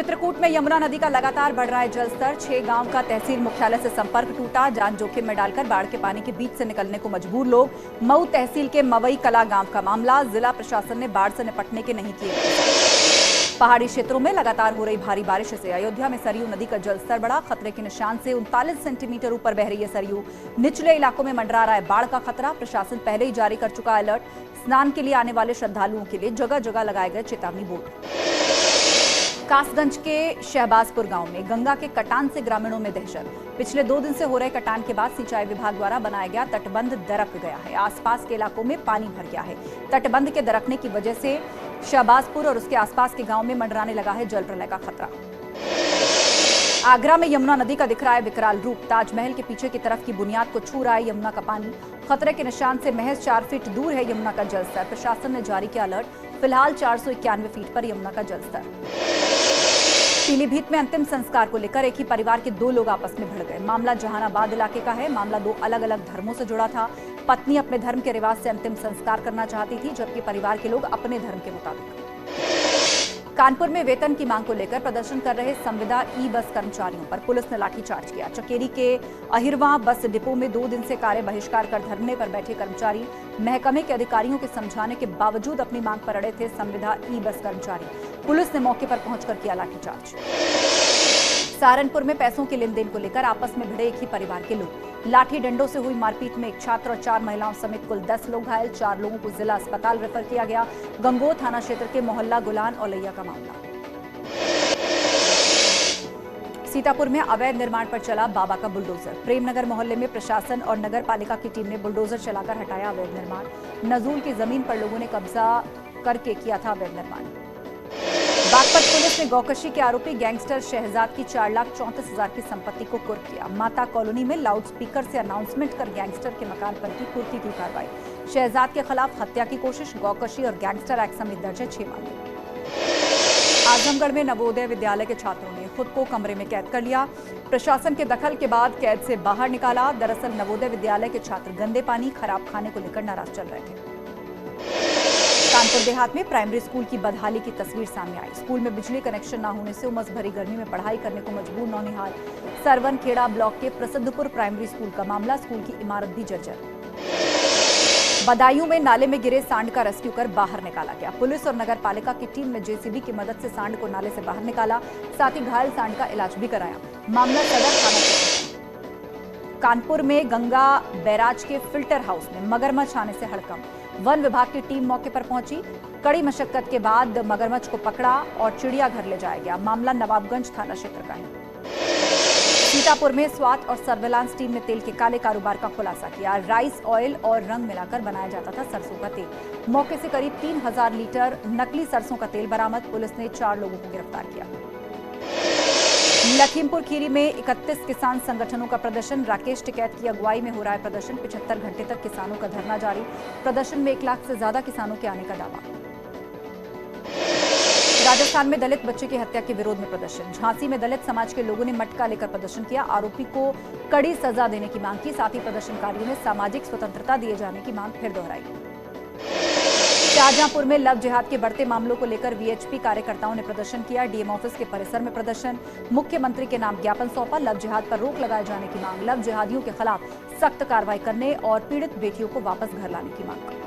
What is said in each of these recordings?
चित्रकूट में यमुना नदी का लगातार बढ़ रहा है जलस्तर। 6 गांव का तहसील मुख्यालय से संपर्क टूटा। जान जोखिम में डालकर बाढ़ के पानी के बीच से निकलने को मजबूर लोग। मऊ तहसील के मवई कला गांव का मामला। जिला प्रशासन ने बाढ़ से निपटने के नहीं किए। पहाड़ी क्षेत्रों में लगातार हो रही भारी बारिश से अयोध्या में सरयू नदी का जलस्तर बढ़ा। खतरे के निशान से 39 सेंटीमीटर ऊपर बह रही है सरयू। निचले इलाकों में मंडरा रहा है बाढ़ का खतरा। प्रशासन पहले ही जारी कर चुका अलर्ट। स्नान के लिए आने वाले श्रद्धालुओं के लिए जगह जगह लगाए गए चेतावनी बोर्ड। कासगंज के शहबाजपुर गांव में गंगा के कटान से ग्रामीणों में दहशत। पिछले 2 दिन से हो रहे कटान के बाद सिंचाई विभाग द्वारा बनाया गया तटबंध दरक गया है। आसपास के इलाकों में पानी भर गया है। तटबंध के दरकने की वजह से शहबाजपुर और उसके आसपास के गांव में मंडराने लगा है जल प्रलय का खतरा। आगरा में यमुना नदी का दिख रहा है विकराल रूप। ताजमहल के पीछे की तरफ की बुनियाद को छू रहा है यमुना का पानी। खतरे के निशान से महज 4 फीट दूर है यमुना का जलस्तर। प्रशासन ने जारी किया अलर्ट। फिलहाल 491 फीट पर यमुना का जलस्तर। पीलीभीत में अंतिम संस्कार को लेकर एक ही परिवार के 2 लोग आपस में भिड़ गए। मामला जहानाबाद इलाके का है। मामला 2 अलग अलग धर्मों से जुड़ा था। पत्नी अपने धर्म के रिवाज से अंतिम संस्कार करना चाहती थी, जबकि परिवार के लोग अपने धर्म के मुताबिक। कानपुर में वेतन की मांग को लेकर प्रदर्शन कर रहे संविदा ई बस कर्मचारियों पर पुलिस ने लाठीचार्ज किया। चकेरी के अहिरवा बस डिपो में 2 दिन से कार्य बहिष्कार कर धरने पर बैठे कर्मचारी महकमे के अधिकारियों के समझाने के बावजूद अपनी मांग पर अड़े थे। संविदा ई बस कर्मचारी पुलिस ने मौके पर पहुंचकर किया लाठीचार्ज। सहारनपुर में पैसों के लेन देन को लेकर आपस में भिड़े एक ही परिवार के लोग। लाठी डंडों से हुई मारपीट में एक छात्र और 4 महिलाओं समेत कुल 10 लोग घायल। 4 लोगों को जिला अस्पताल रेफर किया गया। गंगोह थाना क्षेत्र के मोहल्ला गुलान औलैया का मामला। सीतापुर में अवैध निर्माण पर चला बाबा का बुलडोजर। प्रेमनगर मोहल्ले में प्रशासन और नगर पालिका की टीम ने बुलडोजर चलाकर हटाया अवैध निर्माण। नजूल की जमीन पर लोगों ने कब्जा करके किया था अवैध निर्माण। बागपत पुलिस ने गौकशी के आरोपी गैंगस्टर शहजाद की 4,34,000 की संपत्ति को कुर्क किया। माता कॉलोनी में लाउडस्पीकर से अनाउंसमेंट कर गैंगस्टर के मकान पर की कुर्की की कार्रवाई। शहजाद के खिलाफ हत्या की कोशिश, गौकशी और गैंगस्टर एक्ट समेत दर्ज है 6 मामले। आजमगढ़ में नवोदय विद्यालय के छात्रों ने खुद को कमरे में कैद कर लिया। प्रशासन के दखल के बाद कैद से बाहर निकाला। दरअसल नवोदय विद्यालय के छात्र गंदे पानी, खराब खाने को लेकर नाराज चल रहे थे। कानपुर देहात में प्राइमरी स्कूल की बदहाली की तस्वीर सामने आई। स्कूल में बिजली कनेक्शन न होने से उमस भरी गर्मी में पढ़ाई करने को मजबूर नौनिहाल। सरवनखेड़ा ब्लॉक के प्रसिद्धपुर प्राइमरी स्कूल का मामला। स्कूल की इमारत भी जर्जर। बदायूं में नाले में गिरे सांड का रेस्क्यू कर बाहर निकाला गया। पुलिस और नगर पालिका की टीम ने जेसीबी की मदद से सांड को नाले से बाहर निकाला। साथ ही घायल सांड का इलाज भी कराया। मामला सदर थाना क्षेत्र। कानपुर में गंगा बैराज के फिल्टर हाउस में मगरमच्छ आने से हड़कंप। वन विभाग की टीम मौके पर पहुंची। कड़ी मशक्कत के बाद मगरमच्छ को पकड़ा और चिड़ियाघर ले जाया गया। मामला नवाबगंज थाना क्षेत्र का है। सीतापुर में स्वात और सर्विलांस टीम ने तेल के काले कारोबार का खुलासा किया। राइस ऑयल और रंग मिलाकर बनाया जाता था सरसों का तेल। मौके से करीब 3,000 लीटर नकली सरसों का तेल बरामद। पुलिस ने 4 लोगों को गिरफ्तार किया। लखीमपुर खीरी में 31 किसान संगठनों का प्रदर्शन। राकेश टिकैत की अगुवाई में हो रहा है प्रदर्शन। 75 घंटे तक किसानों का धरना जारी। प्रदर्शन में 1 लाख से ज्यादा किसानों के आने का दावा। राजस्थान में दलित बच्चे की हत्या के विरोध में प्रदर्शन। झांसी में दलित समाज के लोगों ने मटका लेकर प्रदर्शन किया। आरोपी को कड़ी सजा देने की मांग की। साथ ही प्रदर्शनकारियों ने सामाजिक स्वतंत्रता दिए जाने की मांग फिर दोहराई। शाहजहांपुर में लव जिहाद के बढ़ते मामलों को लेकर वीएचपी कार्यकर्ताओं ने प्रदर्शन किया। डीएम ऑफिस के परिसर में प्रदर्शन। मुख्यमंत्री के नाम ज्ञापन सौंपा। लव जिहाद पर रोक लगाए जाने की मांग। लव जिहादियों के खिलाफ सख्त कार्रवाई करने और पीड़ित बेटियों को वापस घर लाने की मांग।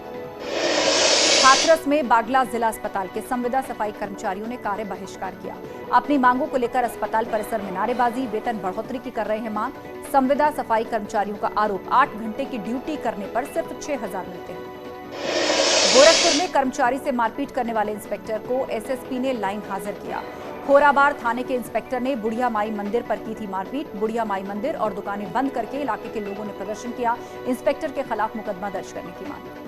हाथरस में बागला जिला अस्पताल के संविदा सफाई कर्मचारियों ने कार्य बहिष्कार किया। अपनी मांगों को लेकर अस्पताल परिसर में नारेबाजी, वेतन बढ़ोतरी की कर रहे हैं मांग। संविदा सफाई कर्मचारियों का आरोप 8 घंटे की ड्यूटी करने पर सिर्फ 6,000 मिलते हैं। गोरखपुर में कर्मचारी से मारपीट करने वाले इंस्पेक्टर को एसएसपी ने लाइन हाजिर किया। खोराबार थाने के इंस्पेक्टर ने बुढ़िया माई मंदिर पर की थी मारपीट। बुढ़िया माई मंदिर और दुकानें बंद करके इलाके के लोगों ने प्रदर्शन किया। इंस्पेक्टर के खिलाफ मुकदमा दर्ज करने की मांग।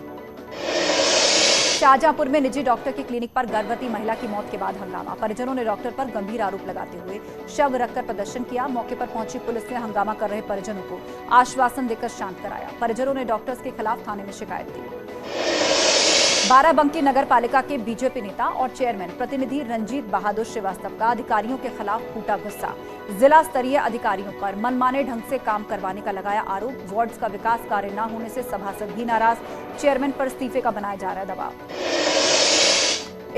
शाहजहांपुर में निजी डॉक्टर की क्लिनिक पर गर्भवती महिला की मौत के बाद हंगामा। परिजनों ने डॉक्टर पर गंभीर आरोप लगाते हुए शव रखकर प्रदर्शन किया। मौके पर पहुंची पुलिस ने हंगामा कर रहे परिजनों को आश्वासन देकर शांत कराया। परिजनों ने डॉक्टर्स के खिलाफ थाने में शिकायत दी। बाराबंकी नगर पालिका के बीजेपी नेता और चेयरमैन प्रतिनिधि रंजीत बहादुर श्रीवास्तव का अधिकारियों के खिलाफ फूटा गुस्सा। जिला स्तरीय अधिकारियों पर मनमाने ढंग से काम करवाने का लगाया आरोप। वार्ड्स का विकास कार्य न होने से सभासद भी नाराज। चेयरमैन पर इस्तीफे का बनाया जा रहा है दबाव।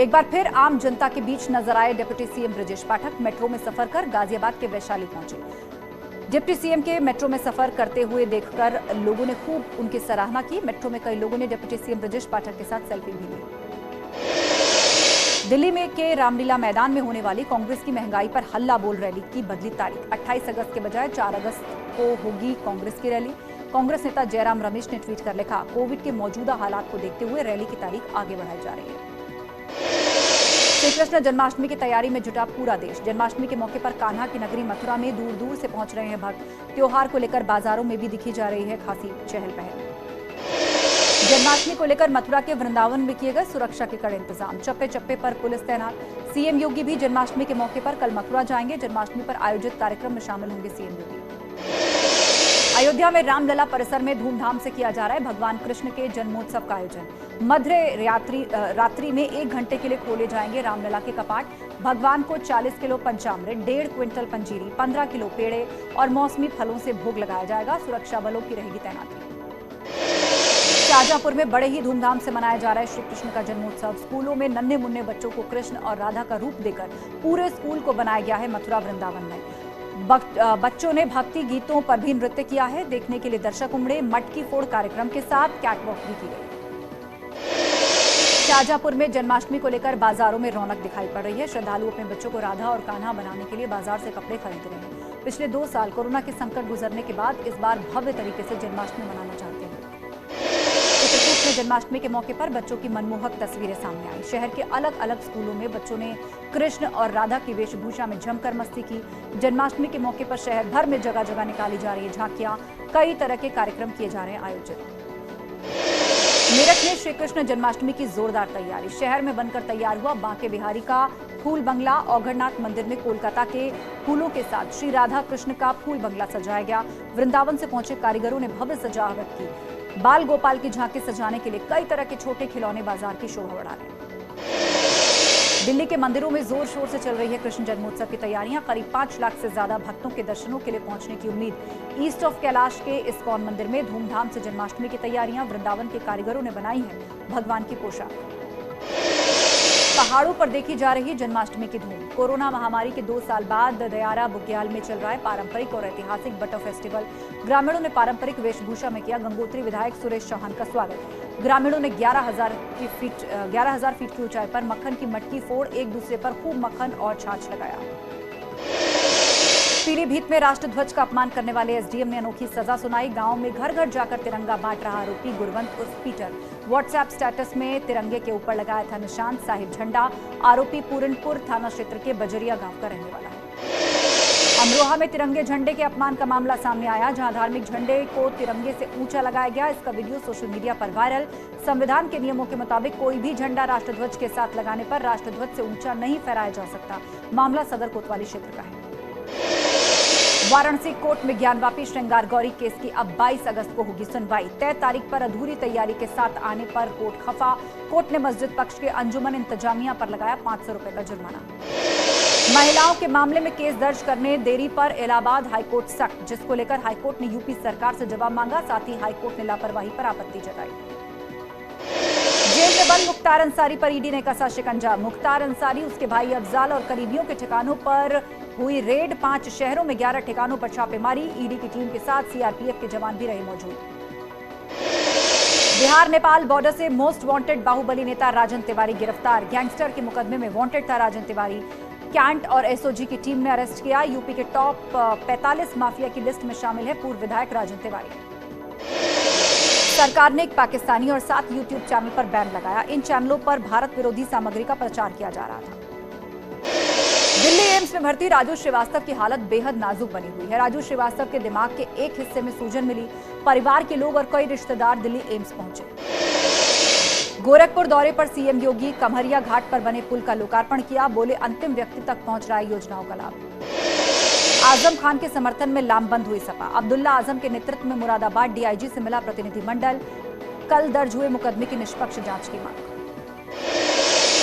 एक बार फिर आम जनता के बीच नजर आए deputy CM Brajesh Pathak. Metro में सफर कर गाजियाबाद के वैशाली पहुंचे। डिप्टी सीएम के मेट्रो में सफर करते हुए देखकर लोगों ने खूब उनकी सराहना की। मेट्रो में कई लोगों ने डिप्टी सीएम ब्रजेश पाठक के साथ सेल्फी भी ली। दिल्ली में के रामलीला मैदान में होने वाली कांग्रेस की महंगाई पर हल्ला बोल रैली की बदली तारीख। 28 अगस्त के बजाय 4 अगस्त को होगी कांग्रेस की रैली। कांग्रेस नेता जयराम रमेश ने ट्वीट कर लिखा, कोविड के मौजूदा हालात को देखते हुए रैली की तारीख आगे बढ़ाई जा रही है। श्री कृष्ण जन्माष्टमी की तैयारी में जुटा पूरा देश। जन्माष्टमी के मौके पर कान्हा की नगरी मथुरा में दूर दूर से पहुंच रहे हैं भक्त। त्योहार को लेकर बाजारों में भी दिखी जा रही है खासी चहल पहल। जन्माष्टमी को लेकर मथुरा के वृंदावन में किए गए सुरक्षा के कड़े इंतजाम। चप्पे चप्पे पर पुलिस तैनात। सीएम योगी भी जन्माष्टमी के मौके पर कल मथुरा जाएंगे। जन्माष्टमी पर आयोजित कार्यक्रम में शामिल होंगे सीएम योगी। अयोध्या में रामलला परिसर में धूमधाम से किया जा रहा है भगवान कृष्ण के जन्मोत्सव का आयोजन। मध्य रात्रि में 1 घंटे के लिए खोले जाएंगे रामलला के कपाट। भगवान को 40 किलो पंचामृत, 1.5 क्विंटल पंजीरी, 15 किलो पेड़े और मौसमी फलों से भोग लगाया जाएगा। सुरक्षा बलों की रहेगी तैनाती। शाहजहांपुर में बड़े ही धूमधाम से मनाया जा रहा है श्री कृष्ण का जन्मोत्सव। स्कूलों में नन्हे मुन्ने बच्चों को कृष्ण और राधा का रूप देकर पूरे स्कूल को बनाया गया है मथुरा वृंदावन में। बच्चों ने भक्ति गीतों पर भी नृत्य किया है। देखने के लिए दर्शक उमड़े। मटकी फोड़ कार्यक्रम के साथ कैटवॉक भी की गई। शाहजहांपुर में जन्माष्टमी को लेकर बाजारों में रौनक दिखाई पड़ रही है। श्रद्धालु अपने बच्चों को राधा और कान्हा बनाने के लिए बाजार से कपड़े खरीद रहे हैं। पिछले 2 साल कोरोना के संकट गुजरने के बाद इस बार भव्य तरीके से जन्माष्टमी मनाना चाहते हैं। चित्रकूट में जन्माष्टमी के मौके पर बच्चों की मनमोहक तस्वीरें सामने आई। शहर के अलग अलग स्कूलों में बच्चों ने कृष्ण और राधा की वेशभूषा में जमकर मस्ती की। जन्माष्टमी के मौके पर शहर भर में जगह जगह निकाली जा रही है झांकियां। कई तरह के कार्यक्रम किए जा रहे हैं आयोजित। मेरठ में श्री कृष्ण जन्माष्टमी की जोरदार तैयारी। शहर में बनकर तैयार हुआ बांके बिहारी का फूल बंगला। औघड़नाथ मंदिर में कोलकाता के फूलों के साथ श्री राधा कृष्ण का फूल बंगला सजाया गया। वृंदावन से पहुंचे कारीगरों ने भव्य सजावट की। बाल गोपाल की झांकी सजाने के लिए कई तरह के छोटे खिलौने बाजार की शोभा बढ़ा रहे हैं। दिल्ली के मंदिरों में जोर शोर से चल रही है कृष्ण जन्मोत्सव की तैयारियां। करीब 5 लाख से ज्यादा भक्तों के दर्शनों के लिए पहुंचने की उम्मीद। ईस्ट ऑफ कैलाश के इस्कॉन मंदिर में धूमधाम से जन्माष्टमी की तैयारियां। वृंदावन के कारीगरों ने बनाई है भगवान की पोशाक। पहाड़ों पर देखी जा रही जन्माष्टमी की धूम। कोरोना महामारी के 2 साल बाद दयारा बुग्याल में चल रहा है पारंपरिक और ऐतिहासिक बटो फेस्टिवल। ग्रामीणों ने पारंपरिक वेशभूषा में किया गंगोत्री विधायक सुरेश चौहान का स्वागत। ग्रामीणों ने 11,000 फीट की ऊंचाई पर मक्खन की मटकी फोड़ एक दूसरे पर खूब मक्खन और छाछ लगाया। पीलीभीत में राष्ट्रध्वज का अपमान करने वाले एसडीएम ने अनोखी सजा सुनाई। गांव में घर घर जाकर तिरंगा बांट रहा आरोपी गुरवंत उर्फ पीटर। व्हाट्सएप स्टेटस में तिरंगे के ऊपर लगाया था निशान साहिब झंडा। आरोपी पूरनपुर थाना क्षेत्र के बजरिया गांव का रहने वाला है। अमरोहा में तिरंगे झंडे के अपमान का मामला सामने आया, जहां धार्मिक झंडे को तिरंगे से ऊंचा लगाया गया। इसका वीडियो सोशल मीडिया पर वायरल। संविधान के नियमों के मुताबिक कोई भी झंडा राष्ट्रध्वज के साथ लगाने पर राष्ट्रध्वज से ऊंचा नहीं फहराया जा सकता। मामला सदर कोतवाली क्षेत्र का है। वाराणसी कोर्ट में ज्ञानवापी श्रृंगार गौरी केस की अब 22 अगस्त को होगी सुनवाई। तय तारीख पर अधूरी तैयारी के साथ आने पर कोर्ट खफा। कोर्ट ने मस्जिद पक्ष के अंजुमन इंतजामिया पर लगाया 500 रुपए का जुर्माना। महिलाओं के मामले में केस दर्ज करने देरी पर इलाहाबाद हाईकोर्ट सख्त, जिसको लेकर हाईकोर्ट ने यूपी सरकार से जवाब मांगा। साथ ही हाईकोर्ट ने लापरवाही पर आपत्ति जताई। जेल में बंद मुख्तार अंसारी पर ईडी ने कसा शिकंजा। मुख्तार अंसारी, उसके भाई अफजाल और करीबियों के ठिकानों पर हुई रेड। 5 शहरों में 11 ठिकानों पर छापेमारी। ईडी की टीम के साथ सीआरपीएफ के जवान भी रहे मौजूद। बिहार नेपाल बॉर्डर से मोस्ट वांटेड बाहुबली नेता राजन तिवारी गिरफ्तार। गैंगस्टर के मुकदमे में वांटेड था राजन तिवारी। कैंट और एसओजी की टीम ने अरेस्ट किया। यूपी के टॉप 45 माफिया की लिस्ट में शामिल है पूर्व विधायक राजन तिवारी। सरकार ने एक पाकिस्तानी और 7 यूट्यूब चैनल पर बैन लगाया। इन चैनलों पर भारत विरोधी सामग्री का प्रचार किया जा रहा था। दिल्ली एम्स में भर्ती राजू श्रीवास्तव की हालत बेहद नाजुक बनी हुई है। राजू श्रीवास्तव के दिमाग के एक हिस्से में सूजन मिली। परिवार के लोग और कई रिश्तेदार दिल्ली एम्स पहुंचे। गोरखपुर दौरे पर सीएम योगी कमहरिया घाट पर बने पुल का लोकार्पण किया। बोले, अंतिम व्यक्ति तक पहुंच रहा है योजनाओं का लाभ। आजम खान के समर्थन में लामबंद हुई सपा। अब्दुल्ला आजम के नेतृत्व में मुरादाबाद डीआईजी से मिला प्रतिनिधिमंडल। कल दर्ज हुए मुकदमे की निष्पक्ष जांच की मांग।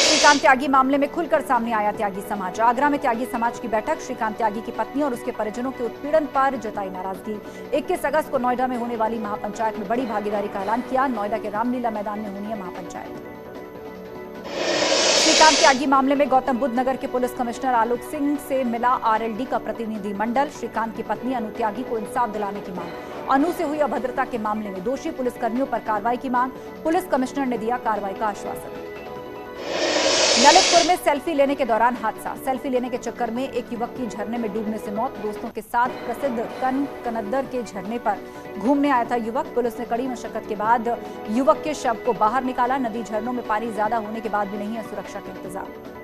श्रीकांत त्यागी मामले में खुलकर सामने आया त्यागी समाज। आगरा में त्यागी समाज की बैठक। श्रीकांत त्यागी की पत्नी और उसके परिजनों के उत्पीड़न पर जताई नाराजगी। 21 अगस्त को नोएडा में होने वाली महापंचायत में बड़ी भागीदारी का ऐलान किया। नोएडा के रामलीला मैदान में होनी है महापंचायत। श्रीकांत त्यागी मामले में गौतम बुद्ध नगर के पुलिस कमिश्नर आलोक सिंह से मिला आरएलडी का प्रतिनिधि मंडल। श्रीकांत की पत्नी अनु त्यागी को इंसाफ दिलाने की मांग। अनु से हुई अभद्रता के मामले में दोषी पुलिसकर्मियों पर कार्रवाई की मांग। पुलिस कमिश्नर ने दिया कार्रवाई का आश्वासन। ललितपुर में सेल्फी लेने के दौरान हादसा। सेल्फी लेने के चक्कर में एक युवक की झरने में डूबने से मौत। दोस्तों के साथ प्रसिद्ध कनद्दर के झरने पर घूमने आया था युवक। पुलिस ने कड़ी मशक्कत के बाद युवक के शव को बाहर निकाला। नदी झरनों में पानी ज्यादा होने के बाद भी नहीं है सुरक्षा के इंतजाम।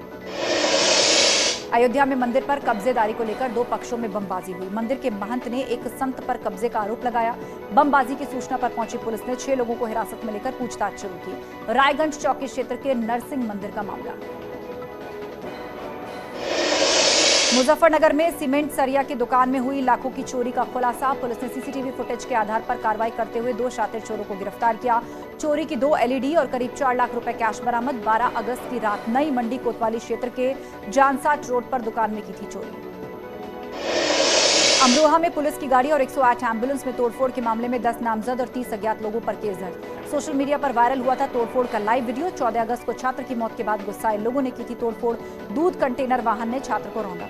अयोध्या में मंदिर पर कब्जेदारी को लेकर दो पक्षों में बमबाजी हुई। मंदिर के महंत ने एक संत पर कब्जे का आरोप लगाया। बमबाजी की सूचना पर पहुंची पुलिस ने 6 लोगों को हिरासत में लेकर पूछताछ शुरू की। रायगंज चौकी क्षेत्र के नरसिंह मंदिर का मामला। मुजफ्फरनगर में सीमेंट सरिया की दुकान में हुई लाखों की चोरी का खुलासा। पुलिस ने सीसीटीवी फुटेज के आधार पर कार्रवाई करते हुए 2 शातिर चोरों को गिरफ्तार किया। चोरी की 2 एलईडी और करीब 4 लाख रुपए कैश बरामद। 12 अगस्त की रात नई मंडी कोतवाली क्षेत्र के जानसाट रोड पर दुकान में की थी चोरी। अमरोहा में पुलिस की गाड़ी और 108 एम्बुलेंस में तोड़फोड़ के मामले में 10 नामजद और 30 अज्ञात लोगों पर केस दर्ज। सोशल मीडिया पर वायरल हुआ था तोड़फोड़ का लाइव वीडियो। 14 अगस्त को छात्र की मौत के बाद गुस्साए लोगों ने की थी तोड़फोड़। दूध कंटेनर वाहन ने छात्र को रौंदा।